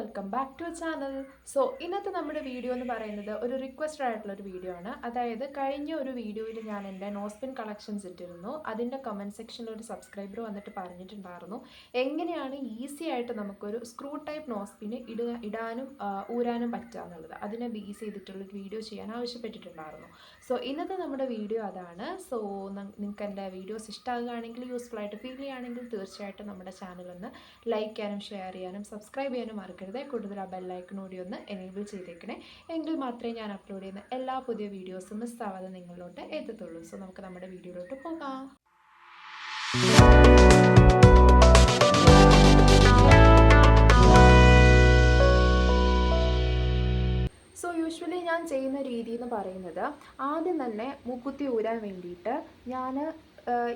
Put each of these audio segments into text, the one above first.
Welcome back to channel. So ഇന്നത്തെ നമ്മുടെ video എന്ന് പറയുന്നത് ഒരു റിക്വസ്റ്റഡ് ആയിട്ടുള്ളൊരു വീഡിയോ ആണ്. അതായത് കഴിഞ്ഞ ഒരു വീഡിയോയിൽ ഞാൻ എൻ്റെ നോസ്പിൻ കളക്ഷൻസ് ഇട്ടിരുന്നു. അതിൻ്റെ കമൻറ്റ് സെക്ഷനിൽ ഒരു സബ്സ്ക്രൈബർ വന്നിട്ട് പറഞ്ഞിട്ടുണ്ടായിരുന്നു എങ്ങനെയാണ് ഈസി ആയിട്ട് നമുക്കൊരു സ്ക്രൂ ടൈപ്പ് നോസ്പിന് ഇടാനും ഊരാനും പറ്റുക എന്നുള്ളത്. അതിനെ ബേസ് ചെയ്തിട്ടുള്ളൊരു വീഡിയോ ചെയ്യാൻ ആവശ്യപ്പെട്ടിട്ടുണ്ടായിരുന്നു. സോ ഇന്നത്തെ നമ്മുടെ വീഡിയോ അതാണ്. സോ നിങ്ങൾക്ക് എൻ്റെ വീഡിയോസ് ഇഷ്ടമാകുകയാണെങ്കിൽ, യൂസ്ഫുൾ ആയിട്ട് ഫീൽ ചെയ്യുകയാണെങ്കിൽ തീർച്ചയായിട്ടും നമ്മുടെ ചാനൽ ഒന്ന് ലൈക്ക് ചെയ്യാനും ഷെയർ ചെയ്യാനും സബ്സ്ക്രൈബ് ചെയ്യാനും മറക്കരുത്. കൂടുതൽ ആ ബെല്ലൈക്കണോടി ഒന്ന് എനേബിൾ ചെയ്തേക്കണേ. എങ്കിൽ മാത്രമേ ഞാൻ അപ്ലോഡ് ചെയ്യുന്ന എല്ലാ പുതിയ വീഡിയോസും മിസ്സാവാതെ നിങ്ങളിലോട്ട് എത്തത്തുള്ളൂ. സോ നമുക്ക് നമ്മുടെ വീഡിയോയിലോട്ട് പോകാം. സോ യൂഷ്വലി ഞാൻ ചെയ്യുന്ന രീതി എന്ന് പറയുന്നത്, ആദ്യം തന്നെ മൂക്കുത്തി ഊരാൻ വേണ്ടിയിട്ട് ഞാൻ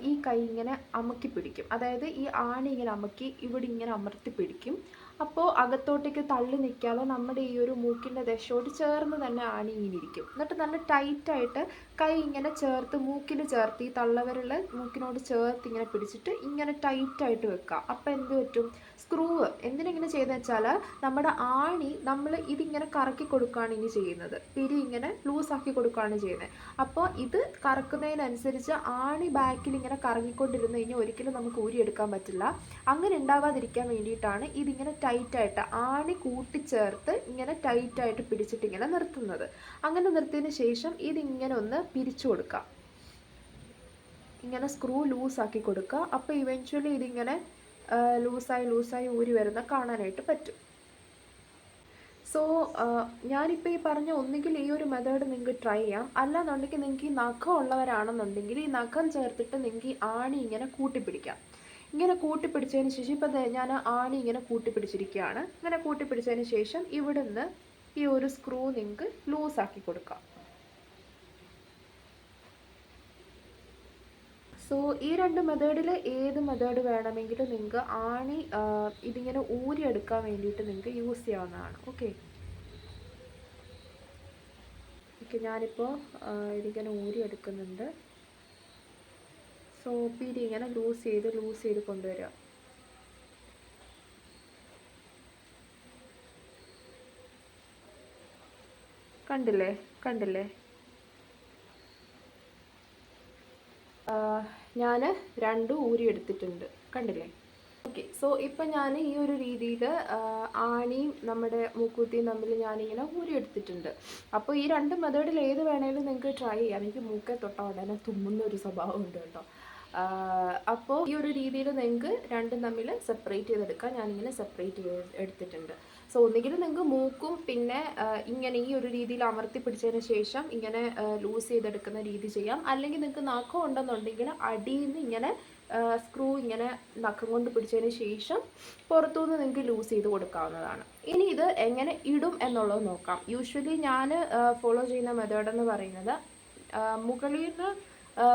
ഈ കൈ ഇങ്ങനെ അമക്കി പിടിക്കും. അതായത് ഈ ആണി ഇങ്ങനെ അമക്കി ഇവിടെ ഇങ്ങനെ അമർത്തി പിടിക്കും. അപ്പോൾ അകത്തോട്ടേക്ക് തള്ളി നിൽക്കാതെ നമ്മുടെ ഈ ഒരു മൂക്കിൻ്റെ ദശയോട് ചേർന്ന് തന്നെ ആണി ഇങ്ങനെ ഇരിക്കും. എന്നിട്ട് നല്ല ടൈറ്റായിട്ട് കൈ ഇങ്ങനെ ചേർത്ത് മൂക്കിൽ ചേർത്ത് ഈ തള്ളവരൽ മൂക്കിനോട് ചേർത്ത് ഇങ്ങനെ പിടിച്ചിട്ട് ഇങ്ങനെ ടൈറ്റായിട്ട് വെക്കുക. അപ്പോൾ എന്ത് പറ്റും, സ്ക്രൂവ് എന്തിനെങ്ങനെ ചെയ്യുന്നത് വെച്ചാൽ നമ്മുടെ ആണി നമ്മൾ ഇതിങ്ങനെ കറക്കി കൊടുക്കുകയാണ് ഇനി ചെയ്യുന്നത്. പിരി ഇങ്ങനെ ലൂസാക്കി കൊടുക്കുകയാണ് ചെയ്യുന്നത്. അപ്പോൾ ഇത് കറക്കുന്നതിനനുസരിച്ച് ആണി ബാക്കിൽ ഇങ്ങനെ കറങ്ങിക്കൊണ്ടിരുന്ന് കഴിഞ്ഞാൽ ഒരിക്കലും നമുക്ക് ഊരിയെടുക്കാൻ പറ്റില്ല. അങ്ങനെ ഉണ്ടാവാതിരിക്കാൻ വേണ്ടിയിട്ടാണ് ഇതിങ്ങനെ ടൈറ്റായിട്ട് ആണി കൂട്ടിച്ചേർത്ത് ഇങ്ങനെ ടൈറ്റായിട്ട് പിടിച്ചിട്ട് ഇങ്ങനെ നിർത്തുന്നത്. അങ്ങനെ നിർത്തിയതിന് ശേഷം ഇതിങ്ങനെ ഒന്ന് പിരിച്ചു കൊടുക്കുക. ഇങ്ങനെ സ്ക്രൂ ലൂസാക്കി കൊടുക്കുക. അപ്പോൾ ഇവൻച്വലി ഇതിങ്ങനെ ലൂസായി ഊരി വരുന്ന കാണാനായിട്ട് പറ്റും. സോ ഞാനിപ്പോൾ ഈ പറഞ്ഞ ഒന്നുകിൽ ഈ ഒരു മെത്തേഡ് നിങ്ങൾക്ക് ട്രൈ ചെയ്യാം. അല്ലാന്നുണ്ടെങ്കിൽ നിങ്ങൾക്ക് ഈ നഖം ഉള്ളവരാണെന്നുണ്ടെങ്കിൽ ഈ നഖം ചേർത്തിട്ട് നിങ്ങൾക്ക് ഈ ആണി ഇങ്ങനെ കൂട്ടിപ്പിടിക്കാം. ഇങ്ങനെ കൂട്ടിപ്പിടിച്ചതിന് ശേഷം ഇപ്പം ഞാൻ ആണി ഇങ്ങനെ കൂട്ടിപ്പിടിച്ചിരിക്കുകയാണ്. ഇങ്ങനെ കൂട്ടിപ്പിടിച്ചതിന് ശേഷം ഇവിടുന്ന് ഈ ഒരു സ്ക്രൂ നിങ്ങൾക്ക് ലൂസാക്കി കൊടുക്കാം. സോ ഈ രണ്ട് മെത്തേഡിൽ ഏത് മെത്തേഡ് വേണമെങ്കിലും നിങ്ങൾക്ക് ആണി ഇതിങ്ങനെ ഊരിയെടുക്കാൻ വേണ്ടിയിട്ട് നിങ്ങൾക്ക് യൂസ് ചെയ്യാവുന്നതാണ്. ഓക്കെ, ഞാനിപ്പോൾ ഇതിങ്ങനെ ഊരിയെടുക്കുന്നുണ്ട്. സോ പിരി ഇങ്ങനെ ലൂസ് ചെയ്ത് കൊണ്ടുവരിക. കണ്ടില്ലേ ഞാൻ രണ്ടും ഊരിയെടുത്തിട്ടുണ്ട്. കണ്ടില്ലേ? ഓക്കെ, സോ ഇപ്പം ഞാൻ ഈ ഒരു രീതിയിൽ ആണിയും നമ്മുടെ മൂക്കുത്തിയും തമ്മിൽ ഞാനിങ്ങനെ ഊരിയെടുത്തിട്ടുണ്ട്. അപ്പോൾ ഈ രണ്ട് മെത്തേഡിൽ ഏത് വേണമെങ്കിലും നിങ്ങൾക്ക് ട്രൈ ചെയ്യാം. എനിക്ക് മൂക്കെ തൊട്ട ഉടനെ തുമ്മുന്ന ഒരു സ്വഭാവം ഉണ്ട് കേട്ടോ. അപ്പോൾ ഈ ഒരു രീതിയിൽ നിങ്ങൾക്ക് രണ്ടും തമ്മിൽ സെപ്പറേറ്റ് ചെയ്തെടുക്കാം. ഞാനിങ്ങനെ സെപ്പറേറ്റ് എടുത്തിട്ടുണ്ട്. സോ ഒന്നുകിൽ നിങ്ങൾക്ക് മൂക്കും പിന്നെ ഇങ്ങനെ ഈ ഒരു രീതിയിൽ അമർത്തി പിടിച്ചതിന് ശേഷം ഇങ്ങനെ ലൂസ് ചെയ്തെടുക്കുന്ന രീതി ചെയ്യാം. അല്ലെങ്കിൽ നിങ്ങൾക്ക് നഖം ഉണ്ടെന്നുണ്ടെങ്കിൽ അടിയിൽ നിന്ന് ഇങ്ങനെ സ്ക്രൂ ഇങ്ങനെ നഖം കൊണ്ട് പിടിച്ചതിന് ശേഷം പുറത്തുനിന്ന് നിങ്ങൾക്ക് ലൂസ് ചെയ്ത് കൊടുക്കാവുന്നതാണ്. ഇനി ഇത് എങ്ങനെ ഇടും എന്നുള്ളത് നോക്കാം. യൂഷ്വലി ഞാൻ ഫോളോ ചെയ്യുന്ന മെത്തേഡ് എന്ന് പറയുന്നത്, മുകളിൽ നിന്ന്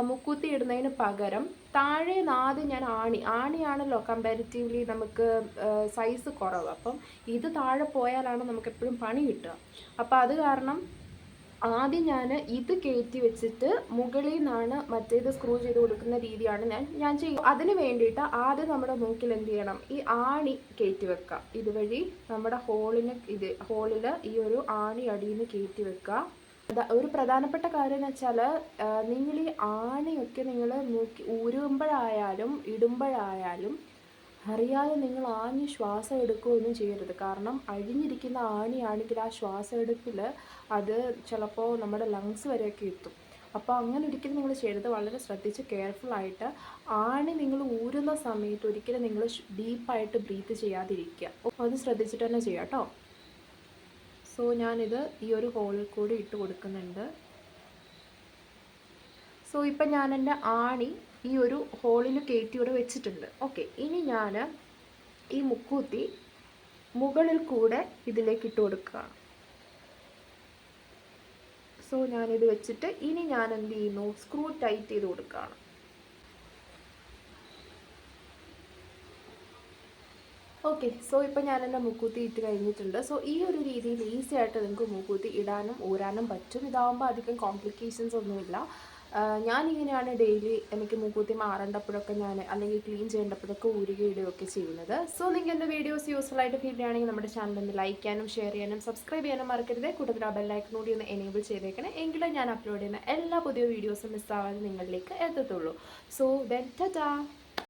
മുക്കുത്തി ഇടുന്നതിന് പകരം താഴെ ആദ്യം ഞാൻ ആണിയാണല്ലോ കമ്പാരിറ്റീവ്ലി നമുക്ക് സൈസ് കുറവ്. അപ്പം ഇത് താഴെ പോയാലാണ് നമുക്ക് എപ്പോഴും പണി കിട്ടുക. അപ്പോൾ അത് കാരണം ആദ്യം ഞാൻ ഇത് കയറ്റി വെച്ചിട്ട് മുകളിൽ നിന്നാണ് മറ്റേത് സ്ക്രൂ ചെയ്ത് കൊടുക്കുന്ന രീതിയാണ് ഞാൻ ചെയ്യും. അതിന് വേണ്ടിയിട്ട് ആദ്യം നമ്മുടെ മൂക്കിൽ എന്ത് ചെയ്യണം, ഈ ആണി കയറ്റി വെക്കുക. ഇതുവഴി നമ്മുടെ ഹോളിൽ ഈ ഒരു ആണി അടിയിൽ നിന്ന് കയറ്റി വെക്കുക. ഒരു പ്രധാനപ്പെട്ട കാര്യം എന്ന് വെച്ചാൽ, നിങ്ങൾ ഈ ആണിയൊക്കെ നിങ്ങൾ ഊരുമ്പോഴായാലും ഇടുമ്പോഴായാലും അറിയാതെ നിങ്ങൾ ആഞ്ഞ് ശ്വാസം എടുക്കുകയൊന്നും ചെയ്യരുത്. കാരണം അഴിഞ്ഞിരിക്കുന്ന ആണിയാണെങ്കിൽ ആ ശ്വാസം എടുപ്പിൽ അത് ചിലപ്പോൾ നമ്മുടെ ലങ്സ് വരെയൊക്കെ എത്തും. അപ്പോൾ അങ്ങനെ ഒരിക്കലും നിങ്ങൾ ചെയ്യരുത്. വളരെ ശ്രദ്ധിച്ച് കെയർഫുള്ളായിട്ട് ആണി നിങ്ങൾ ഊരുന്ന സമയത്ത് ഒരിക്കലും നിങ്ങൾ ഡീപ്പായിട്ട് ബ്രീത്ത് ചെയ്യാതിരിക്കുക. അത് ശ്രദ്ധിച്ചിട്ട് തന്നെ ചെയ്യാം കേട്ടോ. സോ ഞാനിത് ഈ ഒരു ഹോളിൽ കൂടി ഇട്ട് കൊടുക്കുന്നുണ്ട്. സോ ഇപ്പം ഞാൻ എൻ്റെ ആണി ഈ ഒരു ഹോളിൽ കയറ്റി ഇവിടെ വെച്ചിട്ടുണ്ട്. ഓക്കെ, ഇനി ഞാൻ ഈ മുക്കൂത്തി മുകളിൽ കൂടെ ഇതിലേക്ക് ഇട്ട് കൊടുക്കുകയാണ്. സോ ഞാനിത് വെച്ചിട്ട് ഇനി ഞാൻ എന്ത് ചെയ്യുന്നു, സ്ക്രൂ ടൈറ്റ് ചെയ്ത് കൊടുക്കുകയാണ്. ഓക്കെ, സോ ഇപ്പം ഞാൻ എൻ്റെ മൂക്കുത്തി ഇട്ട് കഴിഞ്ഞിട്ടുണ്ട്. സോ ഈ ഒരു രീതിയിൽ ഈസി ആയിട്ട് നിങ്ങൾക്ക് മൂക്കുത്തി ഇടാനും ഊരാനും പറ്റും. ഇതാകുമ്പോൾ അധികം കോംപ്ലിക്കേഷൻസ് ഒന്നുമില്ല. ഞാനിങ്ങനെയാണ് ഡെയിലി എനിക്ക് മൂക്കുത്തി മാറേണ്ടപ്പോഴൊക്കെ ഞാൻ അല്ലെങ്കിൽ ക്ലീൻ ചെയ്യേണ്ടപ്പോഴൊക്കെ ഊരുകയിടുകയൊക്കെ ചെയ്യുന്നത്. സോ നിങ്ങൾക്ക് എൻ്റെ വീഡിയോസ് യൂസ്ഫുൾ ആയിട്ട് ഫീൽ ചെയ്യുകയാണെങ്കിൽ നമ്മുടെ ചാനൽ ഒന്ന് ലൈക്ക് ചെയ്യാനും ഷെയർ ചെയ്യാനും സബ്സ്ക്രൈബ് ചെയ്യാനും മറക്കരുത്. കൂടുതൽ ആ ബെല്ലൈക്കൺ കൂടി ഒന്ന് എനേബിൾ ചെയ്തേക്കണേ, എങ്കിലേ ഞാൻ അപ്ലോഡ് ചെയ്യുന്ന എല്ലാ പുതിയ വീഡിയോസും മിസ്സാവാതെ നിങ്ങളിലേക്ക് എത്തത്തുള്ളൂ. So then Tata.